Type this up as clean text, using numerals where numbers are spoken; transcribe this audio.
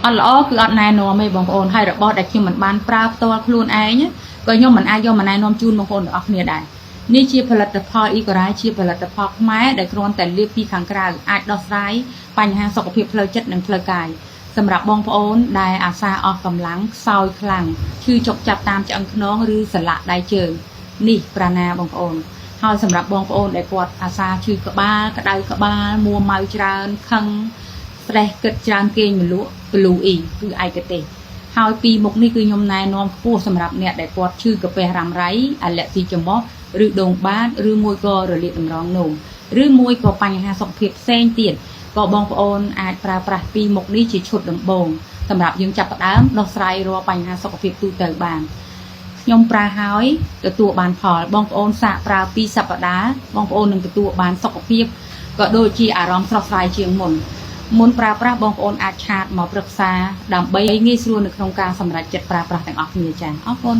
អត់ល្អគឺអត់ណែនាំទេបងប្អូនហើយរបស់ដែលខ្ញុំមិនបានប្រើផ្ទាល់ខ្លួនឯងក៏ខ្ញុំមិនអាចយកមកណែនាំជូនបងប្អូនទាំងអស់គ្នាដែរនេះជាផលិតផល Ecorai ជាផលិតផលខ្មែរដែលគ្រាន់តែលាបពីខាងក្រៅអាចដោះស្រាយបញ្ហាសុខភាពផ្លូវចិត្តនិងផ្លូវកាយសម្រាប់បងប្អូនដែលអាសាអស់កម្លាំងខ្សោយខ្លាំងឈឺចុកចាប់តាមឆ្អឹងខ្នងឬសន្លាក់ដៃជើងនេះប្រាណាបងប្អូនហើយសម្រាប់បងប្អូនដែលគាត់អាសាឈឺក្បាលក្តៅក្បាលមួម៉ៅច្រើនខឹងstress គិតច្រើនគេងមលក់ Blue E គឺឯកទេសហើយពីមុខនេះគឺខ្ញុំណែនាំខ្ពស់សម្រាប់អ្នកដែលគាត់ឈឺកាពះរ៉ាំរ៉ៃអាឡែស៊ីច្រមុះឬដងបាតឬមួយក៏រលាកតម្រងនោមឬមួយក៏បញ្ហាសុខភាពផ្សេងទៀតក៏បងប្អូនអាចប្រើប្រាស់ពីមុខនេះជាឈុតដំបូងសម្រាប់យើងចាប់ផ្ដើមដោះស្រាយរាល់បញ្ហាសុខភាពទូទៅបានខ្ញុំប្រើហើយទទួលបានផលបងប្អូនសាកប្រើ2សប្តាហ៍បងប្អូននឹងទទួលបានសុខភាពក៏ដូចជាអារម្មណ៍ស្រស់ស្រាយជាងមុនប្រើប្រាស់បងប្អូនអាចឆាតមកប្រឹក្សាដើម្បីងាយស្រួលនៅក្នុងការសម្រេចចិត្តប្រើប្រាស់ទាំងអស់គ្នាចា៎អរគុណ